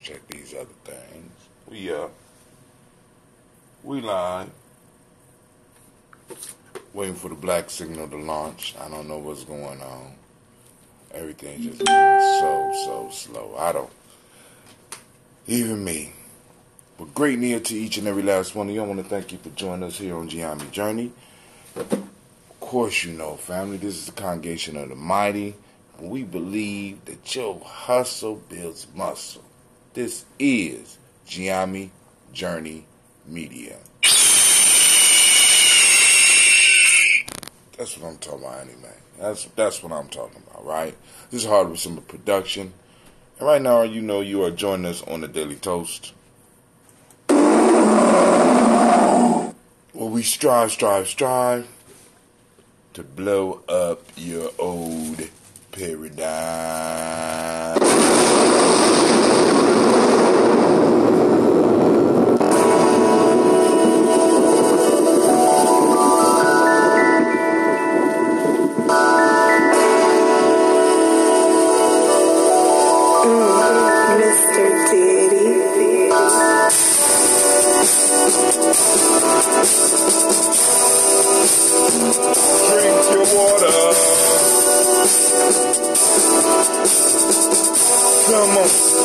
Check these other things. We up. We live. Waiting for the black signal to launch. I don't know what's going on. Everything just moving so slow. I don't. Even me. But great near to each and every last one of you. I want to thank you for joining us here on Gye-Nyame Journey. Of course, you know, family, this is the congregation of the mighty. We believe that your hustle builds muscle. This is Gye-Nyame Journey Media. That's what I'm talking about anyway. That's what I'm talking about, right? This is Hard with some production. And right now, you know, you are joining us on the Daily Toast. Where we strive to blow up your old paradigm.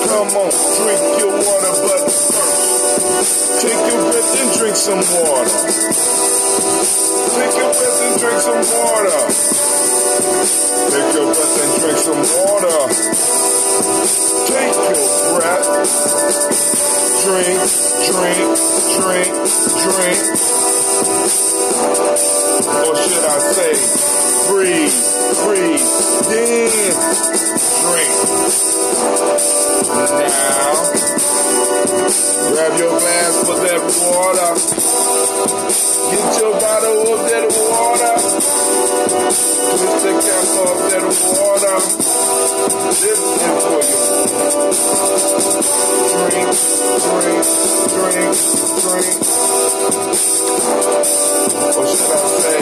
Come on, drink your water, but first, take your breath and drink some water. Take your breath and drink some water. Take your breath and drink some water. Take your breath. Drink. Or should I say, breathe, then drink. Now, grab your glass for that water. Get your bottle of that water. Twist the cap of that water. This is for you. Drink. Or should I say,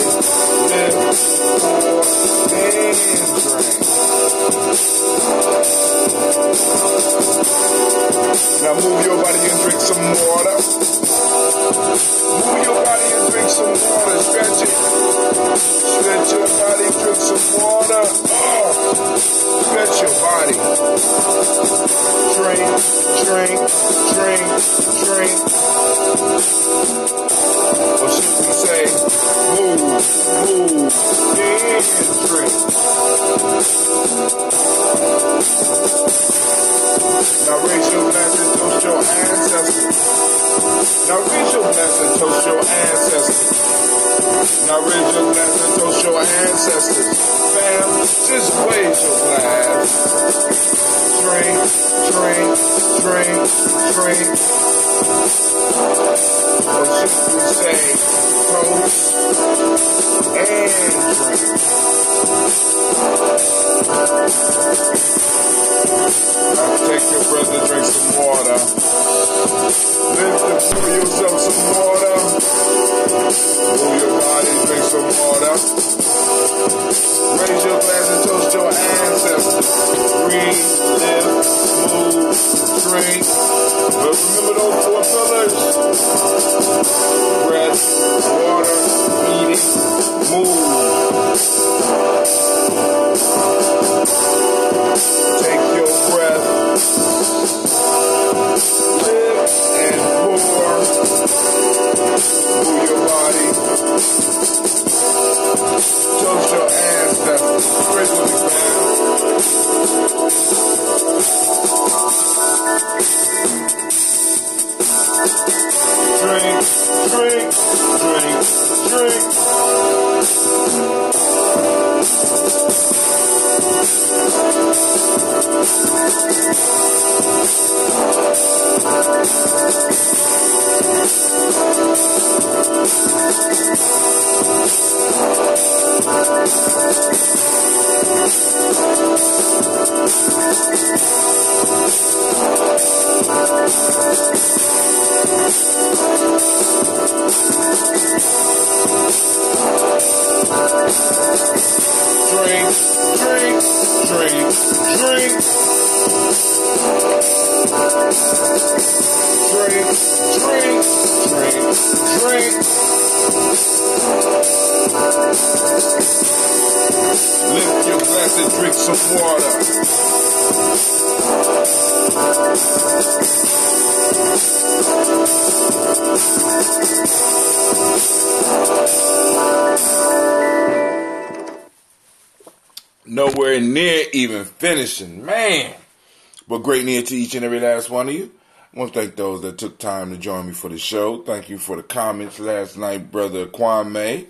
live, pour, and drink. Now move your body and drink some water. Move your body and drink some water. Stretch it. Stretch your body, drink some water. Stretch your body. Drink. Or should we say, move, and drink. Now raise your glass and toast your ancestors. Now raise your glass and toast your ancestors. Now raise your glass and toast your ancestors. Fam, just raise your glass. Drink. Or should we say, toast and drink. Now take your breath and drink some water. Lift and pour yourself some water. Move your body, drink some water. Raise your glass and toast your ancestors. Breathe, live, move, drink. But remember those four pillars. Breath, water, eating, move. Take your breath. Live and pour. Move your body. Toast your ancestors. Pray with me, man. Drink. nowhere near even finishing, man. But great near to each and every last one of you. I want to thank those that took time to join me for the show. Thank you for the comments last night, brother Gye-Nyame.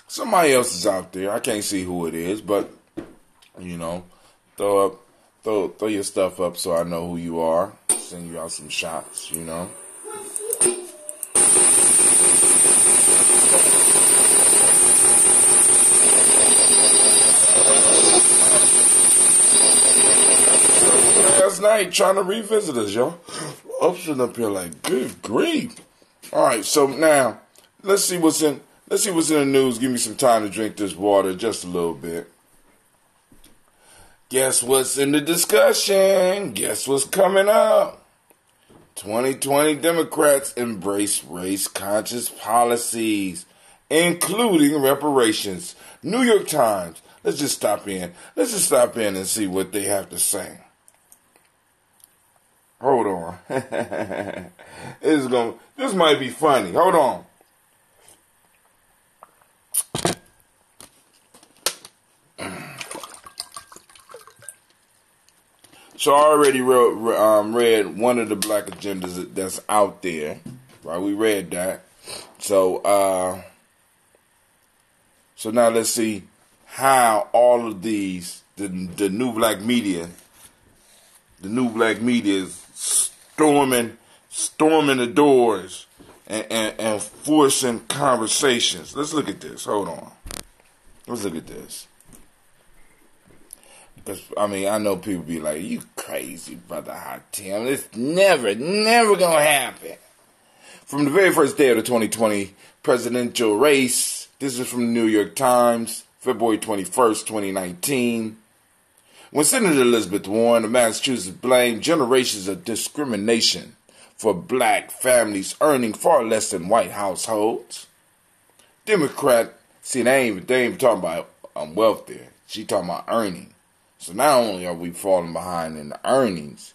Somebody else is out there. I can't see who it is, but you know, throw your stuff up so I know who you are. Send you out some shots, you know. Last night trying to revisit us, y'all. I'm sitting up here like, good grief. All right, so now let's see what's in the news. Give me some time to drink this water just a little bit. Guess what's in the discussion? Guess what's coming up? 2020 Democrats embrace race-conscious policies, including reparations. New York Times. Let's just stop in and see what they have to say. Hold on. This might be funny. Hold on. So I already read one of the black agendas that's out there. Right? We read that. So now let's see how all of these, the new black media is storming the doors and forcing conversations. Let's look at this. Hold on. Let's look at this. Because, I mean, I know people be like, you crazy, brother Hot Tim. It's never going to happen. From the very first day of the 2020 presidential race, this is from the New York Times, February 21st, 2019. When Senator Elizabeth Warren of Massachusetts blamed generations of discrimination for black families earning far less than white households, Democrat, see, they ain't even talking about wealth there. She talking about earning. So not only are we falling behind in the earnings,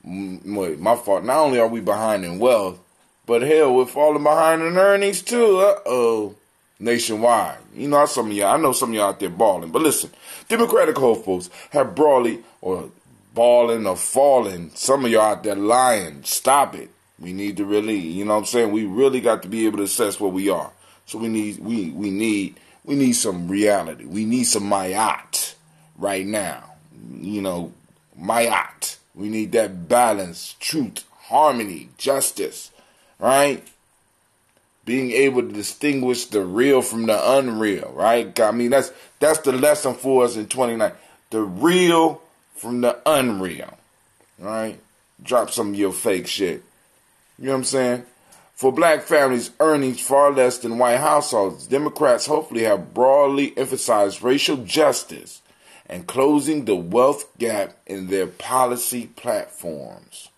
my fault, not only are we behind in wealth, but hell, we're falling behind in earnings too. Nationwide. You know, I know some of y'all out there balling. But listen, Democratic hopefuls have fallen. Some of y'all out there lying. Stop it. We need to really, you know what I'm saying? We really got to be able to assess where we are. So we need some reality. We need some mayat right now. You know, mayat. We need that balance, truth, harmony, justice, right? Being able to distinguish the real from the unreal, right? I mean, that's the lesson for us in 2019. The real from the unreal, right? Drop some of your fake shit. You know what I'm saying? For black families, earnings far less than white households, Democrats hopefully have broadly emphasized racial justice and closing the wealth gap in their policy platforms.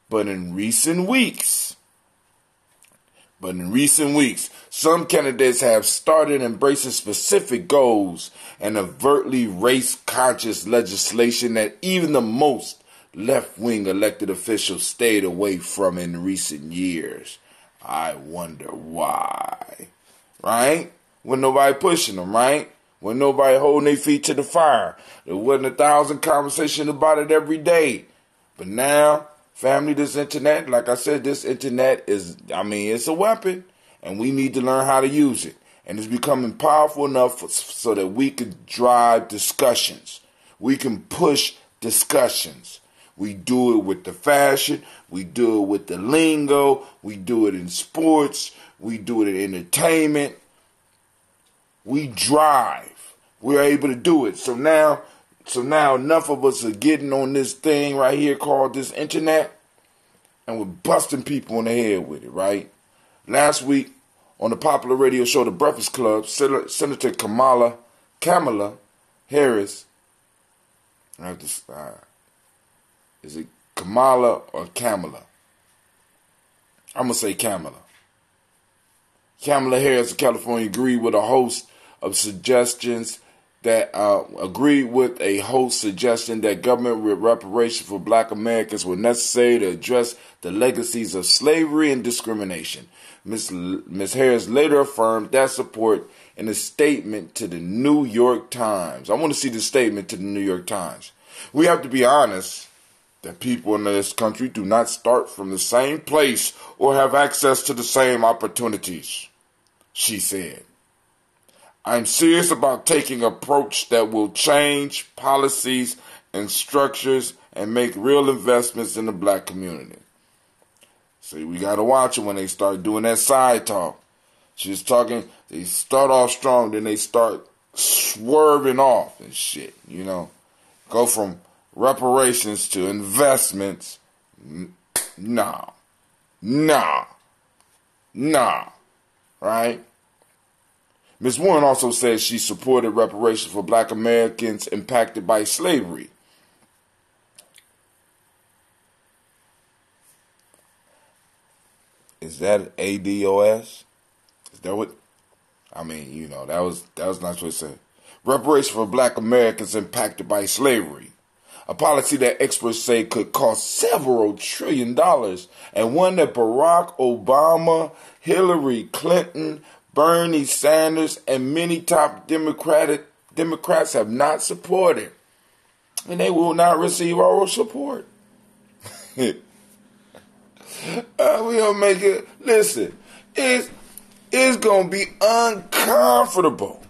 But in recent weeks, some candidates have started embracing specific goals and overtly race-conscious legislation that even the most left-wing elected officials stayed away from in recent years. I wonder why. Right? When nobody pushing them, right? When nobody holding their feet to the fire. There wasn't 1,000 conversations about it every day. But now, family, this internet, like I said, this internet is, it's a weapon. And we need to learn how to use it. And it's becoming powerful enough so that we can drive discussions. We can push discussions. We do it with the fashion. We do it with the lingo. We do it in sports. We do it in entertainment. We drive. We're able to do it. So now enough of us are getting on this thing right here called this internet. And we're busting people in the head with it, right? Last week, on the popular radio show The Breakfast Club, Senator Kamala Harris, is it Kamala or Kamala? I'm going to say Kamala. Kamala Harris of California agreed with a host of suggestions that agreed with a host suggestion that government reparations for black Americans were necessary to address the legacies of slavery and discrimination. Ms. Harris later affirmed that support in a statement to the New York Times. I want to see the statement to the New York Times. We have to be honest that people in this country do not start from the same place or have access to the same opportunities, she said. I'm serious about taking an approach that will change policies and structures and make real investments in the black community. See, we got to watch it when they start doing that side talk. She's talking, they start off strong, then they start swerving off and shit, you know. Go from reparations to investments. Nah. Right? Ms. Warren also said she supported reparations for black Americans impacted by slavery. Is that ADOS? Is that what? I mean, you know, that was not what it said. Reparations for black Americans impacted by slavery. A policy that experts say could cost several $1 trillion, and one that Barack Obama, Hillary Clinton, Bernie Sanders, and many top Democrats have not supported. And they will not receive our support. We gonna make it. Listen, it's gonna be uncomfortable.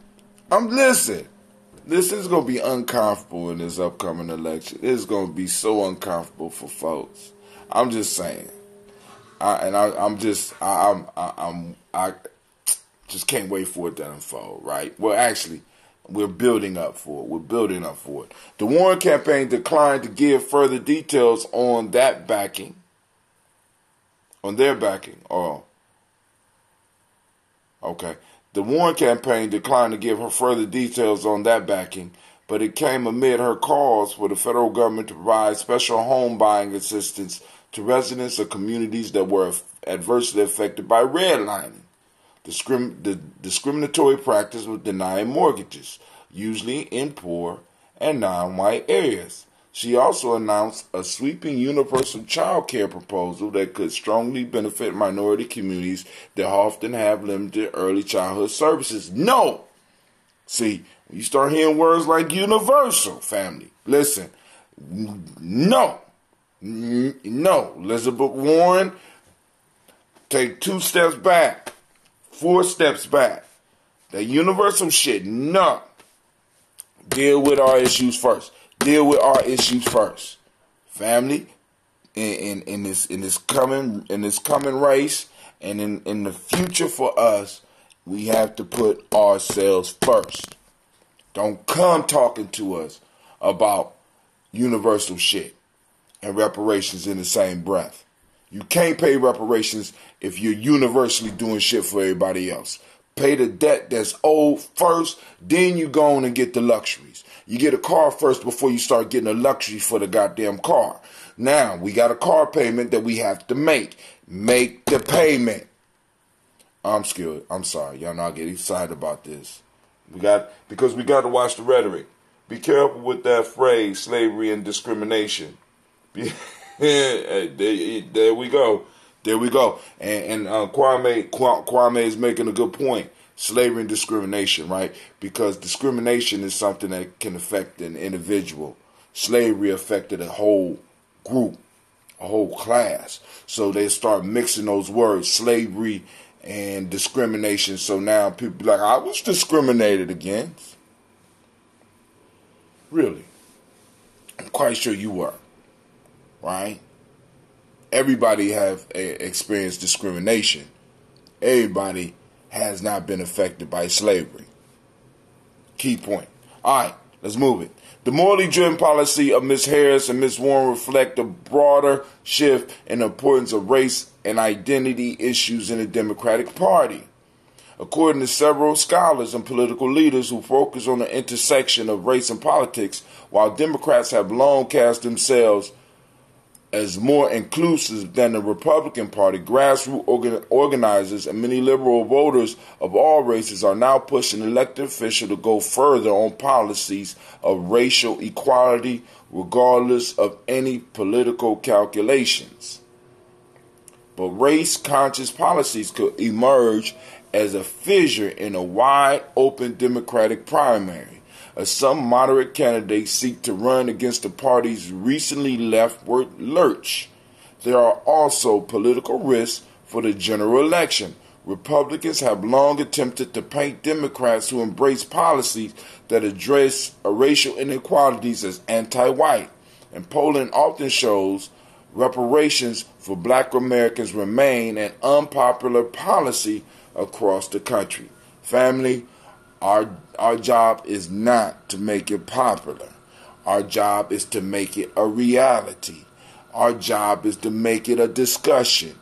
This is gonna be uncomfortable in this upcoming election. It's gonna be so uncomfortable for folks. I'm just saying. I just can't wait for it to unfold. Right? Well, actually, we're building up for it. The Warren campaign declined to give further details on that backing. On their backing. Oh, okay. The Warren campaign declined to give her further details on that backing, but it came amid her calls for the federal government to provide special home buying assistance to residents of communities that were adversely affected by redlining, the discriminatory practice of denying mortgages, usually in poor and non-white areas. She also announced a sweeping universal child care proposal that could strongly benefit minority communities that often have limited early childhood services. No! See, when you start hearing words like universal, family, listen, no. Elizabeth Warren, take 2 steps back, 4 steps back. That universal shit, no. Deal with our issues first. Family, in this coming race, and in the future for us, we have to put ourselves first. Don't come talking to us about universal shit and reparations in the same breath. You can't pay reparations if you're universally doing shit for everybody else. Pay the debt that's owed first, then you go on and get the luxuries. You get a car first before you start getting a luxury for the goddamn car. Now, we got a car payment that we have to make. Make the payment. I'm scared. I'm sorry. Y'all know I get excited about this. Because we got to watch the rhetoric. Be careful with that phrase, slavery and discrimination. There we go. And Kwame is making a good point. Slavery and discrimination, right? Because discrimination is something that can affect an individual. Slavery affected a whole group, a whole class. So they start mixing those words, slavery and discrimination. So now people be like, I was discriminated against. Really? I'm quite sure you were. Right? Everybody have experienced discrimination. Everybody has not been affected by slavery. Key point. All right, let's move it. The morally driven policy of Ms. Harris and Ms. Warren reflect a broader shift in the importance of race and identity issues in the Democratic Party. According to several scholars and political leaders who focus on the intersection of race and politics, while Democrats have long cast themselves as more inclusive than the Republican Party. Grassroots organizers and many liberal voters of all races are now pushing elected officials to go further on policies of racial equality, regardless of any political calculations. But race-conscious policies could emerge as a fissure in a wide-open Democratic primary, as some moderate candidates seek to run against the party's recently leftward lurch. There are also political risks for the general election. Republicans have long attempted to paint Democrats who embrace policies that address racial inequalities as anti-white, and polling often shows reparations for black Americans remain an unpopular policy across the country. Family, our job is not to make it popular. Our job is to make it a reality. Our job is to make it a discussion.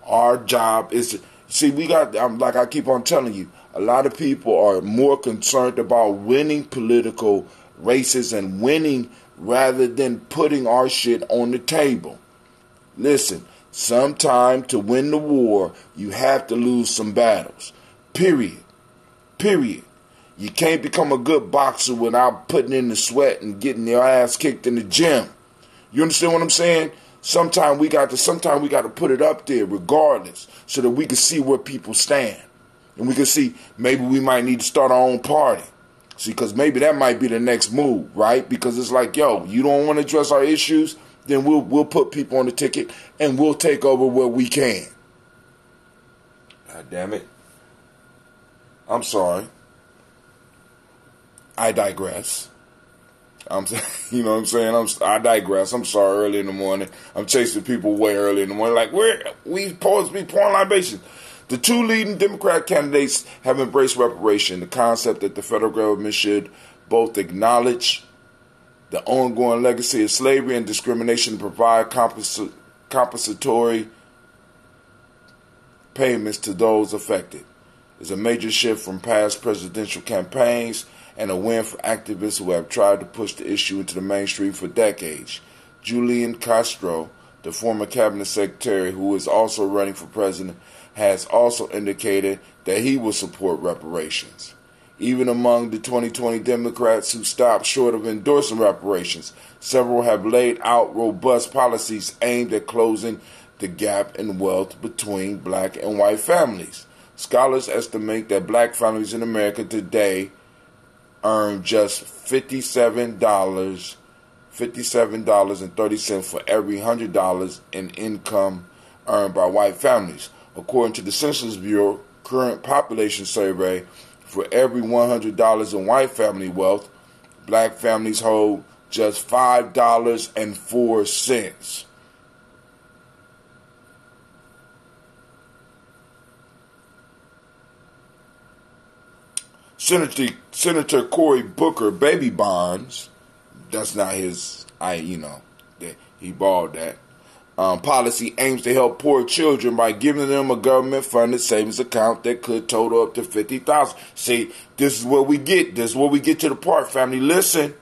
Our job is to... See, like I keep on telling you, a lot of people are more concerned about winning political races and winning rather than putting our shit on the table. Listen, sometime to win the war, you have to lose some battles. Period. You can't become a good boxer without putting in the sweat and getting your ass kicked in the gym. You understand what I'm saying? Sometimes we got to put it up there regardless so that we can see where people stand. And we can see maybe we might need to start our own party. See, because maybe that might be the next move, right? Because it's like, yo, you don't want to address our issues, then we'll put people on the ticket and we'll take over where we can. God damn it. I'm sorry. I digress. You know what I'm saying? I digress. I'm sorry. Early in the morning, I'm chasing people way early in the morning. Like we supposed to be pouring libations. The two leading Democrat candidates have embraced reparation, the concept that the federal government should both acknowledge the ongoing legacy of slavery and discrimination and provide compensatory payments to those affected. It's a major shift from past presidential campaigns and a win for activists who have tried to push the issue into the mainstream for decades. Julian Castro, the former cabinet secretary who is also running for president, has also indicated that he will support reparations. Even among the 2020 Democrats who stopped short of endorsing reparations, several have laid out robust policies aimed at closing the gap in wealth between black and white families. Scholars estimate that black families in America today earn just $57.30 for every $100 in income earned by white families. According to the Census Bureau current population survey, for every $100 in white family wealth, black families hold just $5.04. Senator Cory Booker baby bonds, that's not his, he bought that. Policy aims to help poor children by giving them a government-funded savings account that could total up to $50,000. See, this is where we get. This is where we get to the part, family. Listen,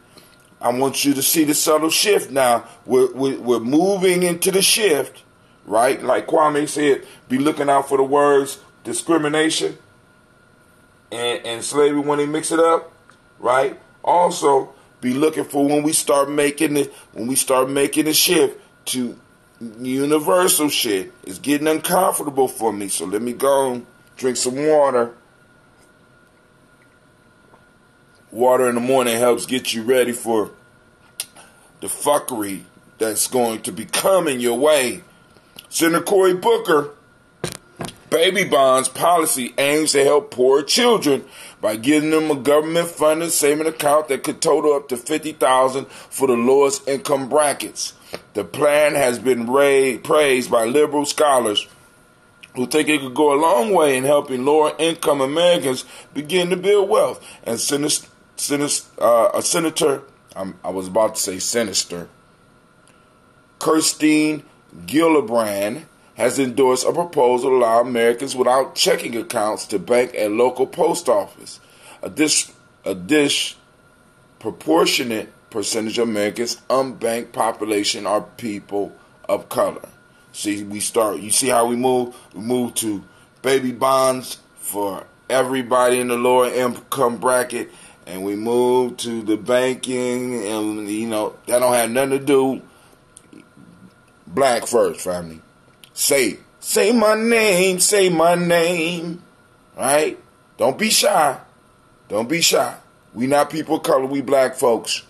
I want you to see the subtle shift now. We're moving into the shift, right? Like Kwame said, be looking out for the words discrimination and slavery when they mix it up, right? Also, be looking for when we start making the shift to universal shit. It's getting uncomfortable for me, so let me go drink some water. Water in the morning helps get you ready for the fuckery that's going to be coming your way. Senator Cory Booker baby bonds policy aims to help poor children by giving them a government-funded saving account that could total up to $50,000 for the lowest income brackets. The plan has been praised by liberal scholars who think it could go a long way in helping lower-income Americans begin to build wealth. And Senator, Kirsten Gillibrand has endorsed a proposal to allow Americans without checking accounts to bank at local post office. A disproportionate percentage of Americans' unbanked population are people of color. See, you see how we move? We move to baby bonds for everybody in the lower income bracket, and we move to the banking, and, you know, that don't have nothing to do. Black first, family. Say my name, say my name. Right? Don't be shy. Don't be shy. We not people of color, we black folks.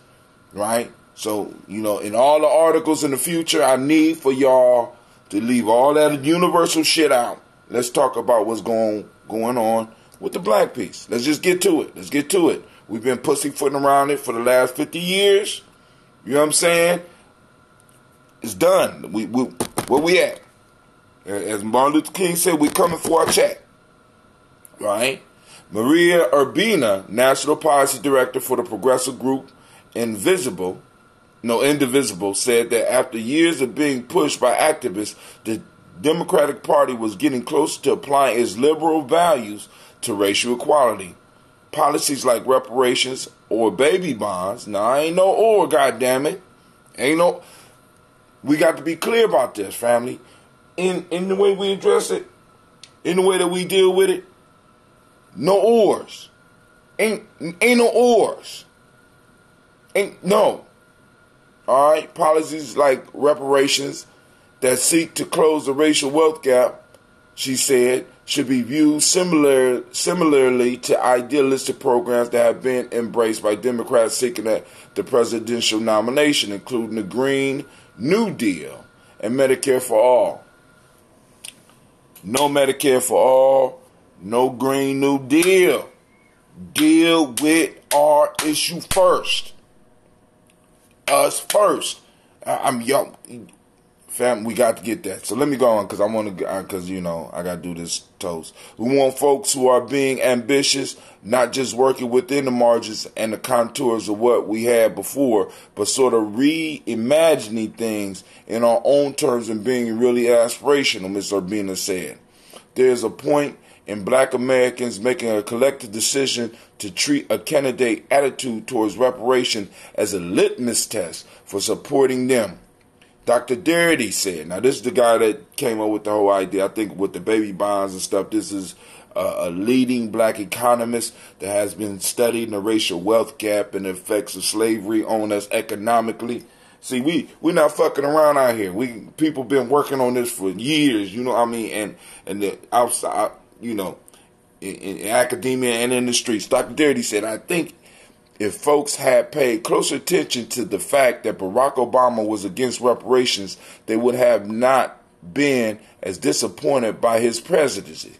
Right? So, you know, in all the articles in the future, I need for y'all to leave all that universal shit out. Let's talk about what's going on with the black piece. Let's just get to it. Let's get to it. We've been pussyfooting around it for the last 50 years. You know what I'm saying? It's done. Where we at? As Martin Luther King said, we coming for our check. Right? Maria Urbina, National Policy Director for the progressive group Indivisible, said that after years of being pushed by activists, the Democratic Party was getting closer to applying its liberal values to racial equality. Policies like reparations or baby bonds. Now, ain't no or, goddammit. Ain't no. We got to be clear about this, family. In the way we address it, in the way that we deal with it, no ors. Ain't no ors. Ain't no. All right, policies like reparations that seek to close the racial wealth gap, she said, should be viewed similarly to idealistic programs that have been embraced by Democrats seeking the presidential nomination, including the Green New Deal and Medicare for All. No Medicare for All, no Green New Deal. Deal with our issue first. Us first. I'm young. Fam, we got to get that. So let me go on because I want to, because, you know, I got to do this toast. We want folks who are being ambitious, not just working within the margins and the contours of what we had before, but sort of reimagining things in our own terms and being really aspirational, Ms. Urbina said. There's a point in black Americans making a collective decision to treat a candidate attitude towards reparation as a litmus test for supporting them. Dr. Darity said, now this is the guy that came up with the whole idea, I think with the baby bonds and stuff. This is a leading black economist that has been studying the racial wealth gap and the effects of slavery on us economically. See, we're not fucking around out here. People been working on this for years, you know what I mean, and the outside, you know, in academia and in the streets. Dr. Darity said, I think if folks had paid closer attention to the fact that Barack Obama was against reparations, they would have not been as disappointed by his presidency,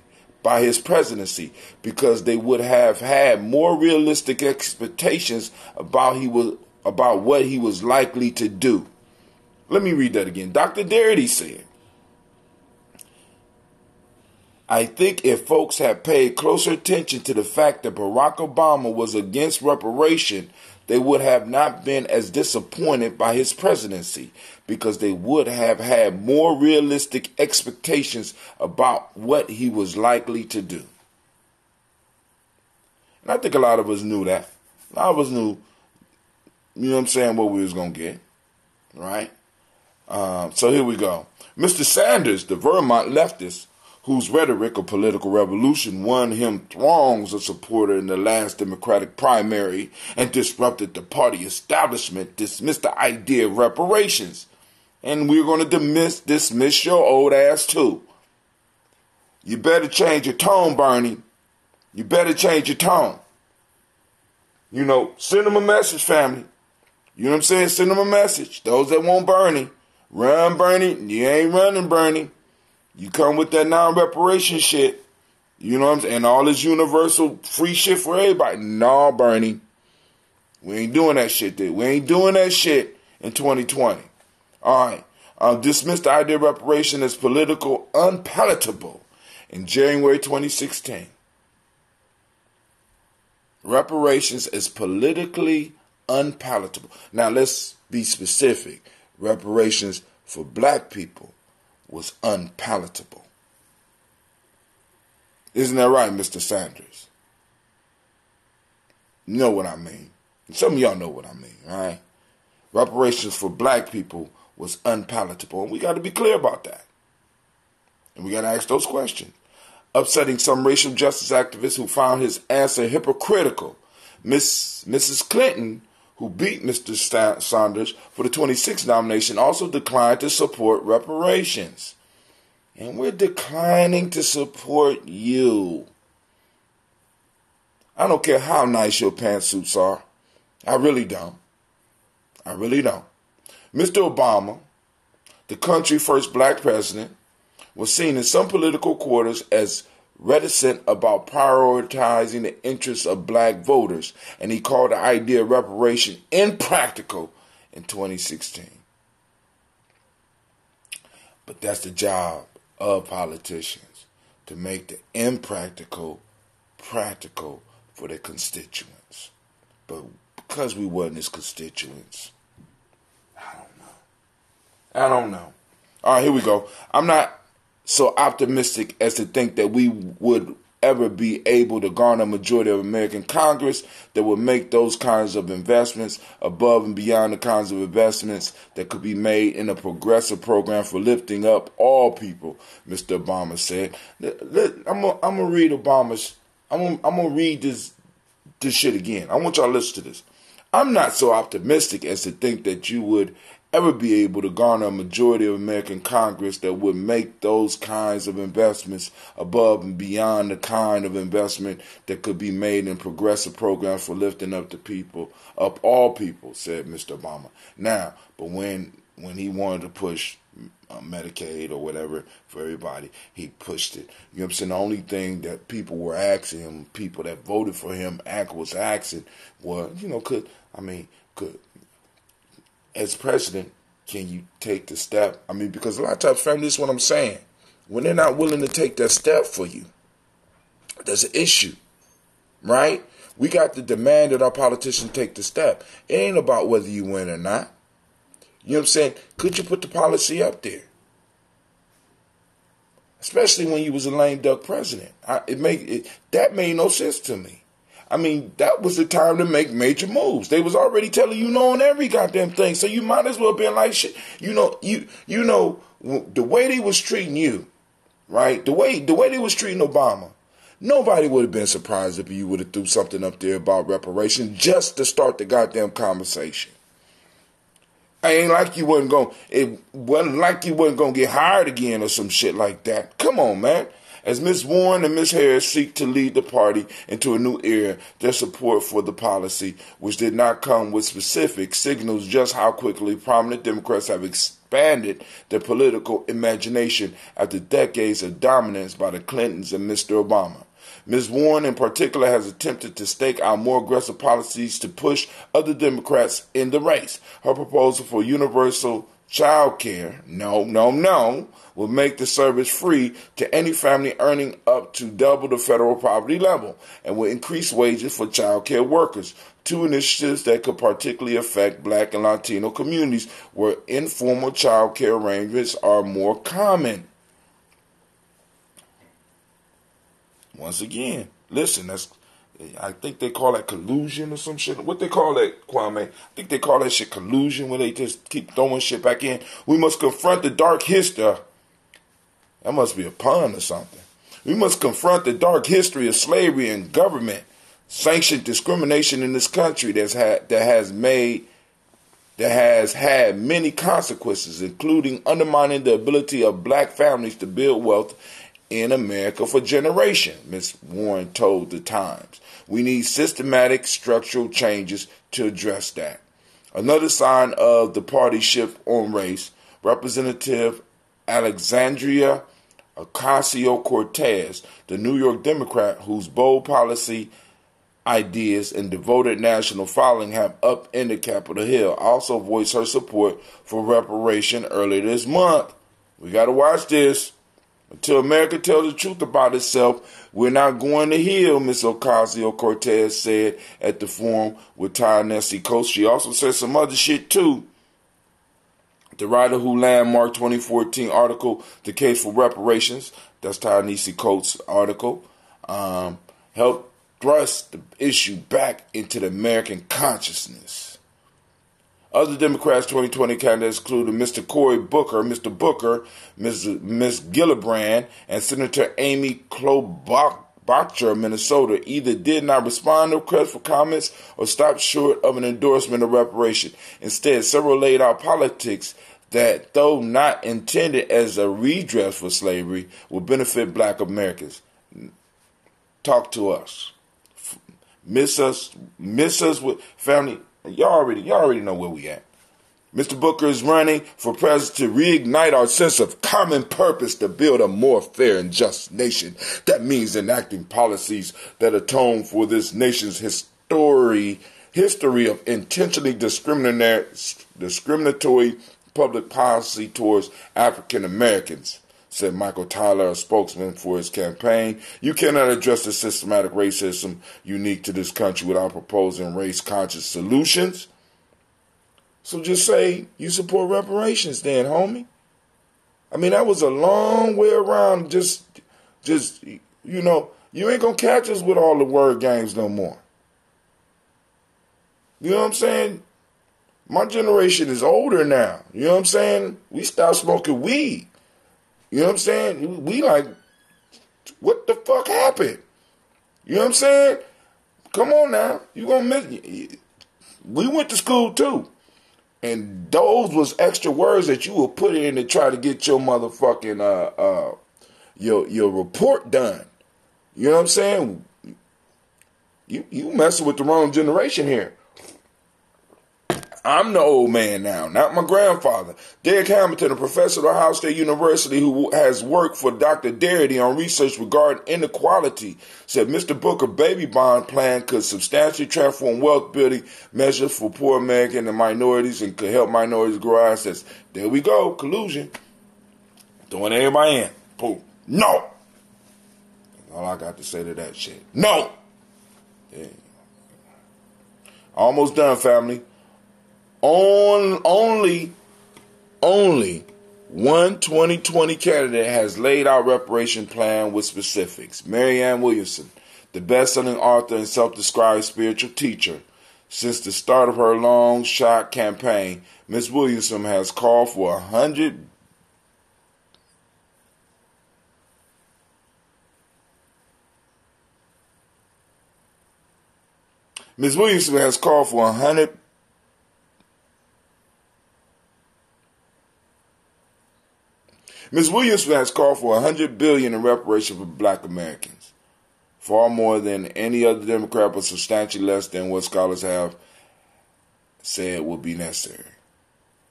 because they would have had more realistic expectations about what he was likely to do. Let me read that again. Dr. Darity said, I think if folks had paid closer attention to the fact that Barack Obama was against reparation, they would have not been as disappointed by his presidency, because they would have had more realistic expectations about what he was likely to do. And I think a lot of us knew that. A lot of us knew, you know what I'm saying, what we was going to get, right? So here we go. Mr. Sanders, the Vermont leftist, whose rhetoric of political revolution won him throngs of supporters in the last Democratic primary and disrupted the party establishment, dismissed the idea of reparations. And we're going to dismiss your old ass too. You better change your tone, Bernie. You better change your tone. You know, send them a message, family. You know what I'm saying? Send them a message. Those that want Bernie, run Bernie. You ain't running Bernie. You come with that non-reparation shit, you know what I'm saying, and all this universal free shit for everybody. No, Bernie, we ain't doing that shit there. We ain't doing that shit in 2020. All right. Dismissed the idea of reparation as political unpalatable in January 2016. Reparations is politically unpalatable. Now, let's be specific. Reparations for black people was unpalatable. Isn't that right, Mr. Sanders? You know what I mean. Some of y'all know what I mean, all right? Reparations for black people was unpalatable. And we got to be clear about that. And we got to ask those questions. Upsetting some racial justice activists who found his answer hypocritical. Mrs. Clinton, who beat Mr. Sanders for the 26th nomination, also declined to support reparations. And we're declining to support you. I don't care how nice your pantsuits are. I really don't. I really don't. Mr. Obama, the country's first black president, was seen in some political quarters as reticent about prioritizing the interests of black voters, and he called the idea of reparation impractical in 2016. But that's the job of politicians, to make the impractical practical for their constituents. But because we wasn't his constituents, I don't know. All right, here we go. I'm not so optimistic as to think that we would ever be able to garner a majority of American Congress that would make those kinds of investments above and beyond the kinds of investments that could be made in a progressive program for lifting up all people, Mr. Obama said. I'm gonna read Obama's. I'm gonna read this shit again. I want y'all to listen to this. I'm not so optimistic as to think that you would ever be able to garner a majority of American Congress that would make those kinds of investments above and beyond the kind of investment that could be made in progressive programs for lifting up the people, up all people, said Mr. Obama. Now, but when he wanted to push Medicaid or whatever for everybody, he pushed it. You know what I'm saying? The only thing that people were asking him, people that voted for him, was asking, was, could as president, can you take the step? Because a lot of times, family, this is what I'm saying. When they're not willing to take that step for you, there's an issue, right? We got to demand that our politicians take the step. It ain't about whether you win or not. You know what I'm saying? Could you put the policy up there? Especially when you was a lame duck president. That made no sense to me. That was the time to make major moves. They was already telling you no on every goddamn thing, so you might as well be like shit. The way they was treating you, right? The way they was treating Obama, nobody would have been surprised if you would have threw something up there about reparations just to start the goddamn conversation. It wasn't like you wasn't gonna get hired again or some shit like that. Come on, man. As Ms. Warren and Ms. Harris seek to lead the party into a new era, their support for the policy, which did not come with specifics, signals just how quickly prominent Democrats have expanded their political imagination after decades of dominance by the Clintons and Mr. Obama. Ms. Warren, in particular, has attempted to stake out more aggressive policies to push other Democrats in the race. Her proposal for universal child care, will make the service free to any family earning up to double the federal poverty level and will increase wages for child care workers. Two initiatives that could particularly affect Black and Latino communities where informal child care arrangements are more common. Once again, listen, I think they call that collusion or some shit. What they call that, Kwame? I think they call that shit collusion, where they just keep throwing shit back in. We must confront the dark history. That must be a pun or something. We must confront the dark history of slavery and government sanctioned discrimination in this country that has had many consequences, including undermining the ability of Black families to build wealth in America for generations, Ms. Warren told the Times. We need systematic structural changes to address that. Another sign of the party shift on race, Representative Alexandria Ocasio-Cortez, the New York Democrat whose bold policy ideas and devoted national following have upended Capitol Hill, also voiced her support for reparation earlier this month. We got to watch this. Until America tells the truth about itself, we're not going to heal, Ms. Ocasio-Cortez said at the forum with Ta-Nehisi Coates. She also said some other shit, too. The writer who landmarked 2014 article, The Case for Reparations, that's Ta-Nehisi Coates' article, helped thrust the issue back into the American consciousness. Other Democrats 2020 candidates included Mr. Cory Booker, Mr. Booker, Ms. Gillibrand, and Senator Amy Klobuchar of Minnesota either did not respond to requests for comments or stopped short of an endorsement of reparation. Instead, several laid out politics that, though not intended as a redress for slavery, will benefit black Americans. Talk to us. Miss us with family. Y'all already know where we at. Mr. Booker is running for president to reignite our sense of common purpose to build a more fair and just nation. That means enacting policies that atone for this nation's history of intentionally discriminatory public policy towards African Americans, said Michael Tyler, a spokesman for his campaign. You cannot address the systematic racism unique to this country without proposing race-conscious solutions. So just say you support reparations then, homie. I mean, that was a long way around. Just you ain't going to catch us with all the word games no more. You know what I'm saying? My generation is older now. You know what I'm saying? We stopped smoking weed. You know what I'm saying? We like, what the fuck happened? You know what I'm saying? Come on now. You gonna miss it. We went to school too. And those was extra words that you would put in to try to get your motherfucking your report done. You know what I'm saying? You messing with the wrong generation here. I'm the old man now, not my grandfather. Derek Hamilton, a professor at Ohio State University who has worked for Dr. Darity on research regarding inequality, said Mr. Booker's baby bond plan could substantially transform wealth building measures for poor Americans and minorities and could help minorities grow assets. There we go, collusion. Throwing everybody in. Boom. No. That's all I got to say to that shit. No. Yeah. Almost done, family. Only one 2020 candidate has laid out reparation plan with specifics. Marianne Williamson, the best-selling author and self-described spiritual teacher. Since the start of her long shot campaign, Ms. Williamson has called for 100 Ms. Williamson has called for 100 Ms. Williamson has called for $100 billion in reparation for black Americans, far more than any other Democrat, but substantially less than what scholars have said would be necessary.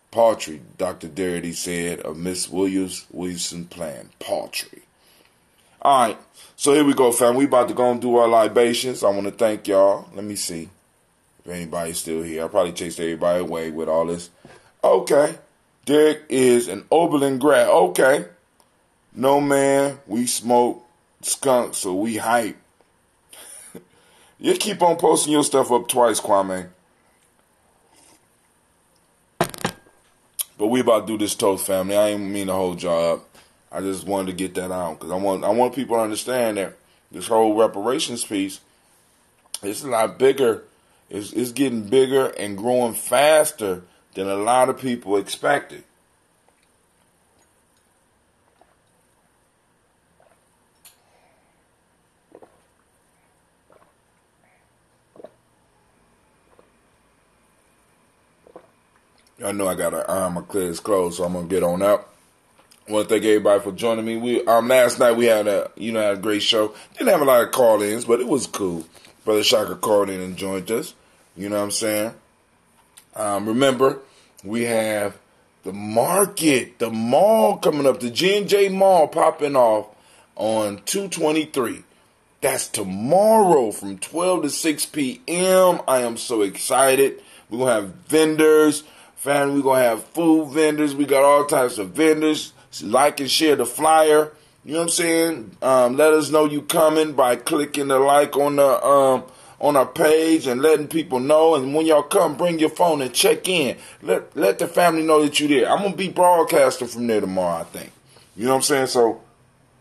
Paltry, Dr. Darity said of Ms. Williamson's plan. Paltry. All right, so here we go, fam. We about to go and do our libations. I want to thank y'all. Let me see if anybody's still here. I probably chased everybody away with all this. Okay. Derek is an Oberlin grad. Okay. No, man, we smoke skunk, so we hype. You keep on posting your stuff up twice, Kwame. But we about to do this toast, family. I ain't mean to hold y'all up. I just wanted to get that out because I want people to understand that this whole reparations piece, it's a lot bigger. It's getting bigger and growing faster than a lot of people expected. I know I got to iron my clears clothes, so I'm gonna get on up. I want to thank everybody for joining me. We last night we had a great show. Didn't have a lot of call-ins, but it was cool. Brother Shaka called in and joined us. You know what I'm saying? Remember, we have the market, the mall coming up, the G&J Mall popping off on 2/23. That's tomorrow from 12 to 6 p.m. I am so excited. We're going to have vendors. Family, we're going to have food vendors. We got all types of vendors. Like and share the flyer. You know what I'm saying? Let us know you coming by clicking the like on our page and letting people know. And when y'all come, bring your phone and check in. Let the family know that you're there. I'm going to be broadcasting from there tomorrow, I think. You know what I'm saying? So,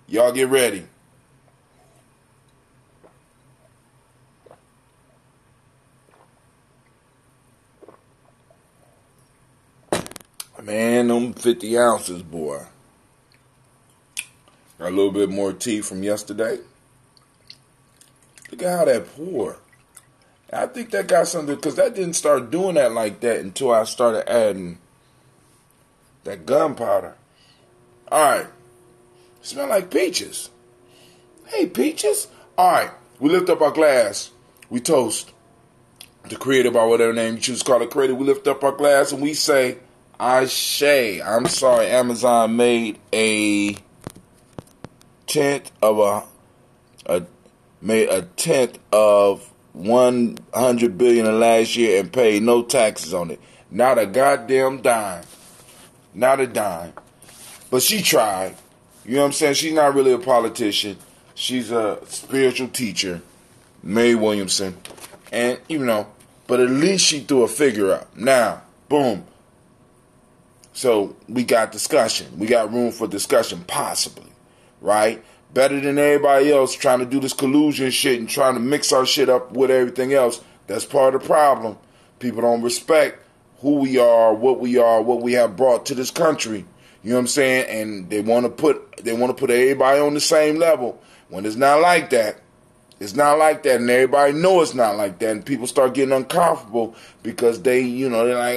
y'all get ready. Man, them 50 ounces, boy. Got a little bit more tea from yesterday. Look at how that poured. I think that got something, because that didn't start doing that like that until I started adding that gunpowder. Alright. Smell like peaches. Hey, peaches. Alright. We lift up our glass. We toast the creator, by whatever name you choose to call it creator. We lift up our glass and we say, Ashe. I'm sorry, Amazon made a tenth of made a tenth of 100 billion in last year and paid no taxes on it. Not a goddamn dime. Not a dime. But she tried. You know what I'm saying? She's not really a politician. She's a spiritual teacher, Mary Williamson. And, you know, but at least she threw a figure up. Now, boom. So we got discussion. We got room for discussion, possibly. Right? Better than everybody else trying to do this collusion shit and trying to mix our shit up with everything else. That's part of the problem. People don't respect who we are, what we have brought to this country. You know what I'm saying? And they want to put everybody on the same level. When it's not like that. It's not like that, and everybody know it's not like that, and people start getting uncomfortable because they, you know, they're like,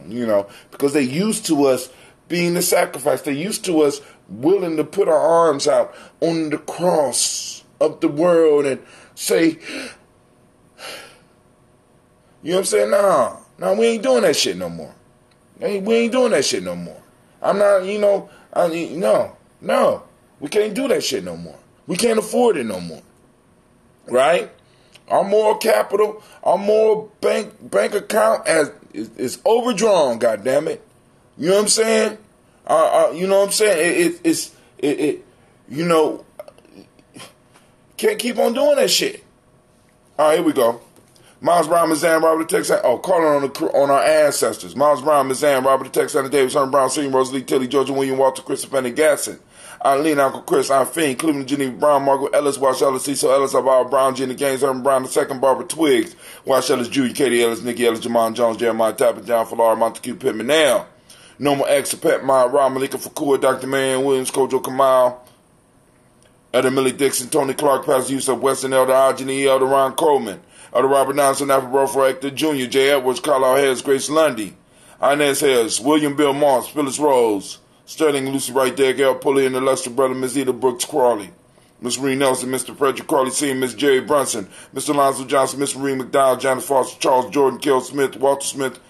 you know, because they used to us being the sacrifice. They used to us willing to put our arms out on the cross of the world and say, you know what I'm saying? No, we ain't doing that shit no more. We ain't doing that shit no more. I'm not, you know, no, we can't do that shit no more. We can't afford it no more. Right? Our moral capital, our moral bank account is overdrawn, goddammit. You know what I'm saying? You know what I'm saying? You know, can't keep on doing that shit. All right, here we go. Miles Brown, Mazan, Robert the Texan. Oh, calling on our ancestors. Miles Brown, Mazan, Robert the Texan, Davis, Herman Brown, Sr., Rosalie Tilly, Georgia William, Walter, Christopher, and Gasson. Eileen, Uncle Chris, Aunt Fiend, Cleveland, Geneva Brown, Margaret Ellis, Wash Ellis, Cecil Ellis, Alvaro Brown, Gina Gaines, Herman Brown II, Barbara Twiggs, Wash Ellis, Judy, Katie Ellis, Nikki Ellis, Jamon Jones, Jeremiah Tappan, John Fallar, Montague Pittman, now. Normal X, Pet Mind, Rob Malika Fakua, Dr. Marion Williams, Kojo Kamal, Elder Millie Dixon, Tony Clark, Pastor Yusuf Weston, Elder Ajani, Elder Ron Coleman, Elder Robert Nelson, Alfred for Hector Jr., J. Edwards, Carlisle Harris, Grace Lundy, Inez Harris, William Bill Moss, Phyllis Rose, Sterling, Lucy Wright, Derek L. Pulley, and the Lester brother, Miss Eda Brooks Crawley, Miss Marie Nelson, Mr. Frederick Crawley Sr., Miss Jerry Brunson, Mr. Alonzo Johnson, Miss Marie McDowell, Janice Foster, Charles Jordan, Kel Smith, Walter Smith,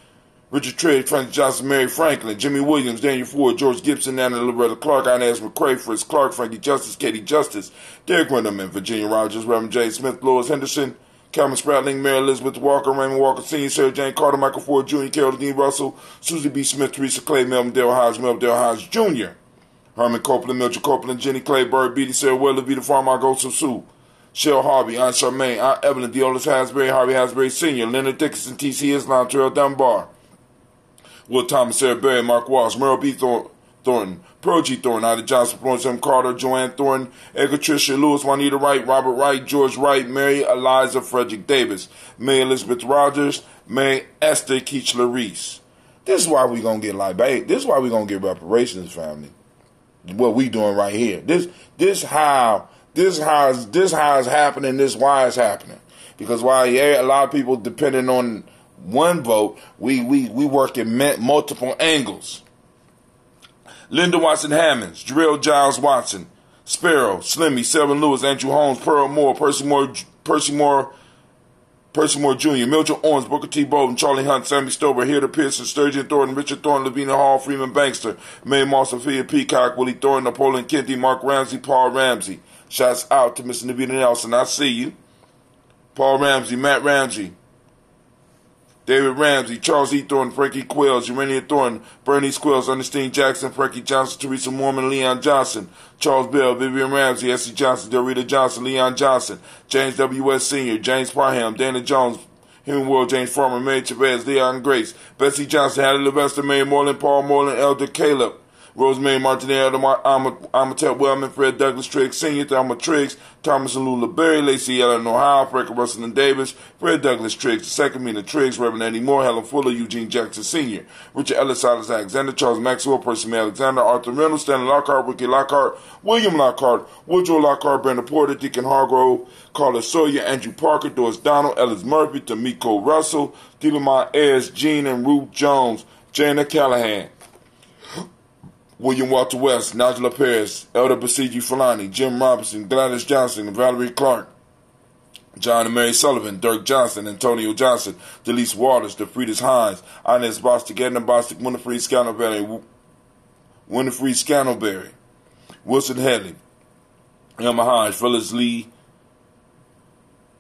Richard Trigg, Francis Johnson, Mary Franklin, Jimmy Williams, Daniel Ford, George Gibson, Anna Loretta Clark, Inez McCrae, Fritz Clark, Frankie Justice, Katie Justice, Derek Windham, Virginia Rogers, Reverend J. Smith, Lois Henderson, Calvin Spratling, Mary Elizabeth Walker, Raymond Walker Sr., Sarah Jane Carter, Michael Ford Jr., Carol Dean Russell, Susie B. Smith, Teresa Clay, Melvin Dale Hodge Jr., Herman Copeland, Mildred Copeland, Jenny Clay, Bird Beatty, Sarah Weller, Vita Farmer, Ghost of Sue, Shell Harvey, Aunt Charmaine, Aunt Evelyn, Deolis Hasbury, Harvey Hasbury Sr., Leonard Dickinson, T.C. Islam, Terrell Dunbar, Will Thomas, Sarah Berry, Mark Walsh, Merle B. Thornton, Pearl G. Thornton, Ida Johnson, Florence M. Carter, Joanne Thornton, Edgar Tricia Lewis, Juanita Wright, Robert Wright, George Wright, Mary Eliza Frederick Davis, May Elizabeth Rogers, May Esther Keechler Reese. This is why we gonna get this is why we gonna get reparations, family. What we doing right here. This how it's happening. This why it's happening. Because while a lot of people depending on one vote, we work in multiple angles. Linda Watson Hammonds, Jarrell Giles Watson, Sparrow, Slimmy, Selvin Lewis, Andrew Holmes, Pearl Moore, Percy Moore Jr., Mildred Owens, Booker T. Bolden, Charlie Hunt, Sammy Stover, Hilda Pearson, Sturgeon Thornton, Richard Thornton, Lavina Hall, Freeman Bankster, Mae Moss, Sophia Peacock, Willie Thornton, Napoleon Kenty, Mark Ramsey, Paul Ramsey. Shouts out to Mr. Navita Nelson. I see you. Paul Ramsey, Matt Ramsey, David Ramsey, Charles E. Thornton, Frankie Quills, Urania Thornton, Bernie Squills, Ernestine Jackson, Frankie Johnson, Teresa Mormon, Leon Johnson, Charles Bell, Vivian Ramsey, S.C. Johnson, Dorita Johnson, Leon Johnson, James W.S. Sr., James Parham, Dana Jones, Human World, James Farmer, Mary Chavez, Leon Grace, Betsy Johnson, Hattie Levester, Mary Moreland, Paul Moreland, Elder Caleb, Rosemary Martinez, Amateur Wellman, Fred Douglas Triggs Sr., Thelma Triggs, Thomas and Lula Berry, Lacey Ellen Ohio, Frank Russell and Davis, Fred Douglas Triggs II, Mina Triggs, Reverend Eddie Moore, Helen Fuller, Eugene Jackson Sr., Richard Ellis, Silas Alexander, Charles Maxwell, Percy May Alexander, Arthur Reynolds, Stanley Lockhart, Ricky Lockhart, William Lockhart, Woodrow Lockhart, Brandon Porter, Deacon Hargrove, Carla Sawyer, Andrew Parker, Doris Donald, Ellis Murphy, Tamiko Russell, Delamont Ayers, Jean and Ruth Jones, Jana Callahan, William Walter West, Nigella Paris, Elder Basiji Fulani, Jim Robinson, Gladys Johnson, Valerie Clark, John and Mary Sullivan, Dirk Johnson, Antonio Johnson, Delise Waters, DeFridas Hines, Inez Bostic, Edna Bostic, Winifred Scantleberry, Wilson Headley, Emma Hines, Phyllis Lee,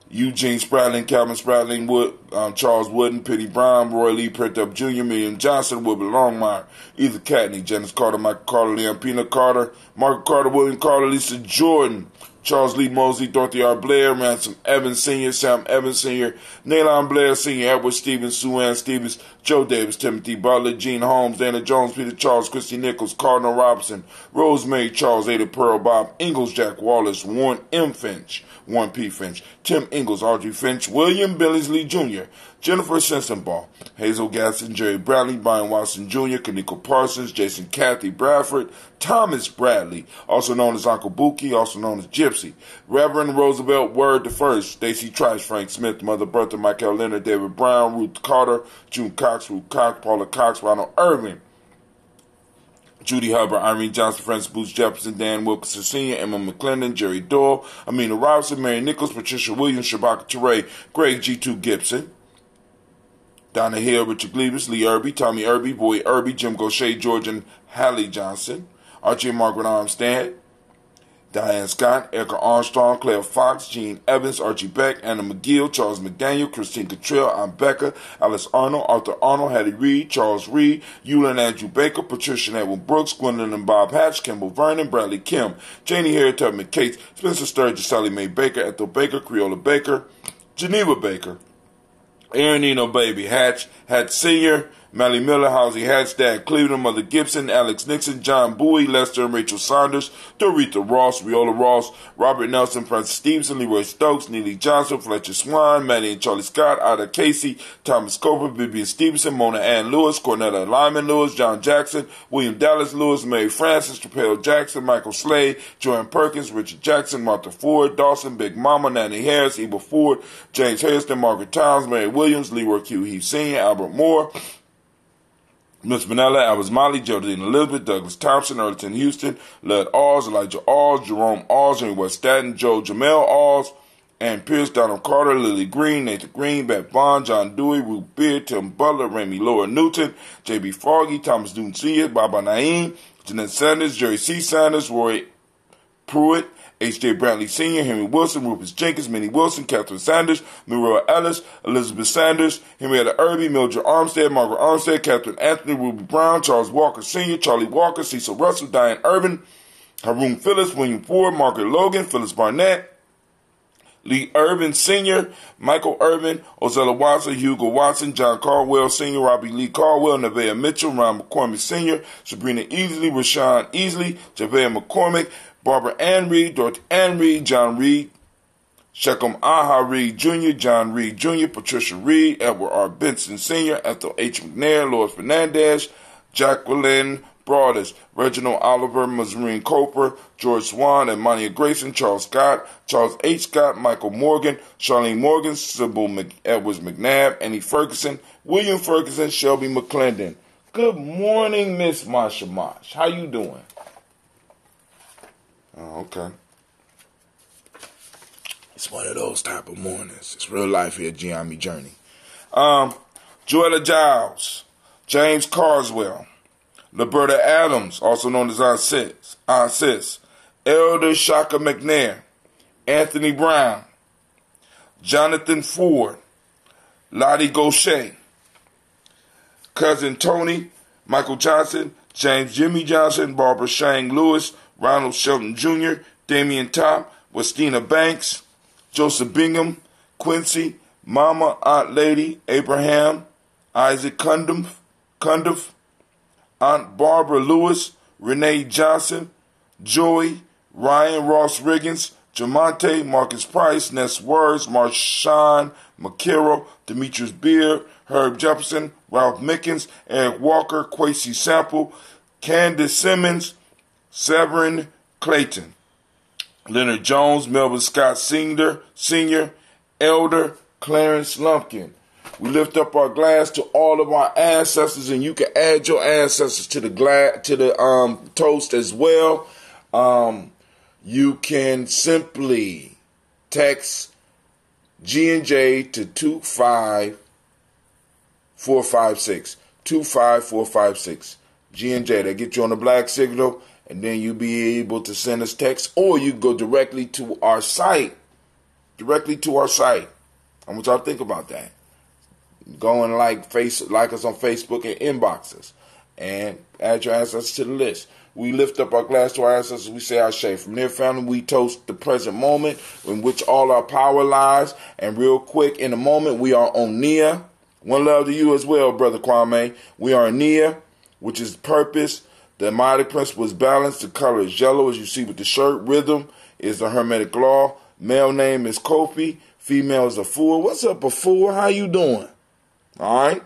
Eugene Spratling, Calvin Spratling, Charles Wooden, Penny Brown, Roy Lee, Prent Jr., Million Johnson, Wilbur Longmire, Ethan Catney, Janice Carter, Michael Carter, Leon Pina Carter, Margaret Carter, William Carter, Lisa Jordan, Charles Lee Mosley, Dorothy R. Blair, Ransom Evans Sr., Sam Evans Sr., Naylon Blair Sr., Edward Stevens, Sue Ann Stevens, Joe Davis, Timothy Butler, Gene Holmes, Dana Jones, Peter Charles, Christy Nichols, Cardinal Robinson, Rosemary Charles, Ada Pearl, Bob Ingalls, Jack Wallace, Warren M. Finch, Warren P. Finch, Tim Ingalls, Audrey Finch, William Billingsley Jr., Jennifer Sensenbaugh, Hazel Gaston, Jerry Bradley, Brian Watson Jr., Kaniko Parsons, Jason Cathy Bradford, Thomas Bradley, also known as Uncle Buki, also known as Gypsy, Reverend Roosevelt Word the First, Stacy Trice, Frank Smith, Mother Bertha, Michael Leonard, David Brown, Ruth Carter, June Cox, Ruth Cox, Paula Cox, Ronald Irving, Judy Hubbard, Irene Johnson, Francis Booth Jefferson, Dan Wilkinson Sr., Emma McClendon, Jerry Doyle, Amina Robinson, Mary Nichols, Patricia Williams, Shabaka Teray, Greg G2 Gibson, Donna Hill, Richard Gleavis, Lee Irby, Tommy Irby, Boy Irby, Jim Gaucher, George and Hallie Johnson, Archie and Margaret Armstead, Diane Scott, Erica Armstrong, Claire Fox, Gene Evans, Archie Beck, Anna McGill, Charles McDaniel, Christine Cottrell, Aunt Becca, Alice Arnold, Arthur Arnold, Hattie Reed, Charles Reed, Eula and Andrew Baker, Patricia and Edwin Brooks, Gwendolyn and Bob Hatch, Kimball Vernon, Bradley Kim, Janie Harriet Tubman Cates, Spencer Sturgis, Sally Mae Baker, Ethel Baker, Creola Baker, Geneva Baker, Aaron Eno Baby, Hatch Sr., Mally Miller, Halsey Hatch, Dad Cleveland, Mother Gibson, Alex Nixon, John Bowie, Lester and Rachel Saunders, Doretha Ross, Viola Ross, Robert Nelson, Francis Stevenson, Leroy Stokes, Neely Johnson, Fletcher Swan, Maddie and Charlie Scott, Ida Casey, Thomas Coper, Vivian Stevenson, Mona Ann Lewis, Cornetta Lyman Lewis, John Jackson, William Dallas Lewis, Mary Francis, Trapel Jackson, Michael Slade, Joanne Perkins, Richard Jackson, Martha Ford, Dawson, Big Mama, Nanny Harris, Eva Ford, James Hairston, Margaret Towns, Mary Williams, Leroy Q. Heath Sr., Albert Moore, Miss Manella, Alice Molly, Geraldine Elizabeth, Douglas Thompson, Erleton Houston, Lud Alls, Elijah Alls, Jerome Alls, Henry West Staten, Joe Jamel Alls, Ann Pierce, Donald Carter, Lily Green, Nathan Green, Beth Bond, John Dewey, Ruth Beard, Tim Butler, Remy Laura Newton, J.B. Foggy, Thomas Newton Sr., Baba Naeem, Jeanette Sanders, Jerry C. Sanders, Roy Pruitt, H.J. Brantley Sr., Henry Wilson, Rufus Jenkins, Minnie Wilson, Catherine Sanders, Muriel Ellis, Elizabeth Sanders, Henrietta Irby, Mildred Armstead, Margaret Armstead, Catherine Anthony, Ruby Brown, Charles Walker Sr., Charlie Walker, Cecil Russell, Diane Urban, Haroon Phillips, William Ford, Margaret Logan, Phyllis Barnett, Lee Irvin Sr., Michael Irvin, Ozella Watson, Hugo Watson, John Caldwell Sr., Robbie Lee Caldwell, Nevaeh Mitchell, Ron McCormick Sr., Sabrina Easley, Rashawn Easley, Javea McCormick, Barbara Ann Reed, Dorothy Ann Reed, John Reed, Shechem Aha Reed Jr., John Reed Jr., Patricia Reed, Edward R. Benson Sr., Ethel H. McNair, Lois Fernandez, Jacqueline Broadus, Reginald Oliver, Mazarine Coper, George Swan, Emania Grayson, Charles Scott, Charles H. Scott, Michael Morgan, Charlene Morgan, Sybil Edwards McNabb, Annie Ferguson, William Ferguson, Shelby McClendon. Good morning, Miss Shasha Mosh. How you doing? Oh, okay. It's one of those type of mornings. It's real life here at Gye-Nyame Journey. Joella Giles, James Carswell, Liberta Adams, also known as Aunt Sis, Elder Shaka McNair, Anthony Brown, Jonathan Ford, Lottie Gaucher, Cousin Tony, Michael Johnson, James Jimmy Johnson, Barbara Shang Lewis, Ronald Shelton Jr., Damian Top, Westina Banks, Joseph Bingham, Quincy, Mama, Aunt Lady, Abraham, Isaac Cundiff, Aunt Barbara Lewis, Renee Johnson, Joey, Ryan Ross Riggins, Jamonte, Marcus Price, Ness Words, Marshawn McKerrow, Demetrius Beard, Herb Jefferson, Ralph Mickens, Eric Walker, Quasi Sample, Candace Simmons, Severin Clayton, Leonard Jones, Melvin Scott Sr., Elder Clarence Lumpkin. We lift up our glass to all of our ancestors, and you can add your ancestors to the toast as well. You can simply text G&J to 25456. 25456. G&J. They get you on the black signal, and then you'll be able to send us text, or you can go directly to our site. Directly to our site. I want y'all to think about that. Go and like us on Facebook and inbox us, and add your ancestors to the list. We lift up our glass to our ancestors. We say Ashe. From their family, we toast the present moment in which all our power lies. And real quick, in a moment, we are on Nia. One love to you as well, Brother Kwame. We are on Nia, which is purpose. The mighty principle is balance. The color is yellow, as you see with the shirt. Rhythm is the Hermetic law. Male name is Kofi. Female is a fool. What's up, a fool? How you doing? All right.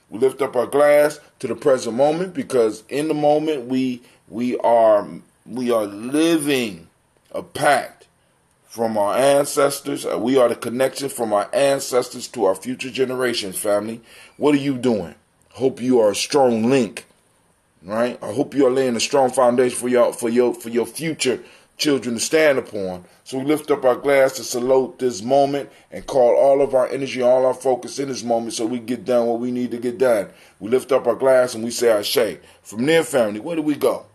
We lift up our glass to the present moment, because in the moment we are living a pact from our ancestors. We are the connection from our ancestors to our future generations, family. What are you doing? Hope you are a strong link, right? I hope you are laying a strong foundation for your future children to stand upon. So we lift up our glass to salute this moment and call all of our energy, all our focus in this moment, so we get done what we need to get done. We lift up our glass and we say Ashe. From there, family, where do we go?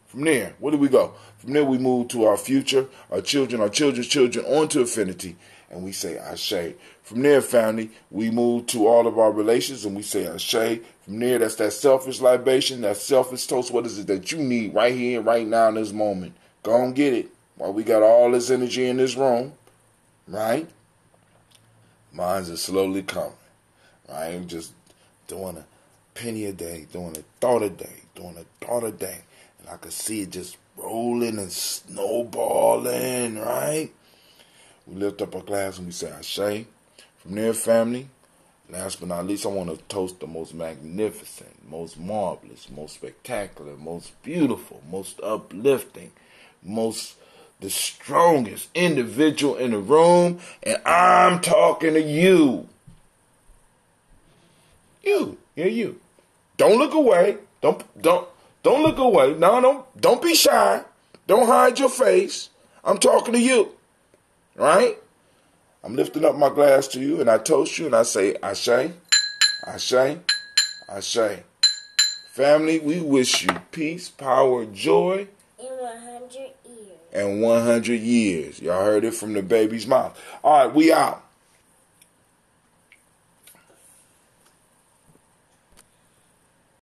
From there, where do we go? From there, we move to our future, our children's children, onto infinity, and we say Ashe. From there, family, we move to all of our relations, and we say Ashe. From there, that's that selfish libation, that selfish toast. What is it that you need right here, right now, in this moment? Go and get it while we got all this energy in this room, right? Mines is slowly coming, right? I'm just doing a penny a day, doing a thought a day, doing a thought a day. And I could see it just rolling and snowballing, right? We lift up our glass and we say Ashe. From there, family, last but not least, I want to toast the most magnificent, most marvelous, most spectacular, most beautiful, most uplifting, the strongest individual in the room, and I'm talking to you. You. Don't look away. Don't look away. No, don't be shy. Don't hide your face. I'm talking to you. Right? I'm lifting up my glass to you, and I toast you, and I say Ashe, Ashe, Ashe. Family, we wish you peace, power, joy, and 100 years. Y'all heard it from the baby's mouth. All right, we out.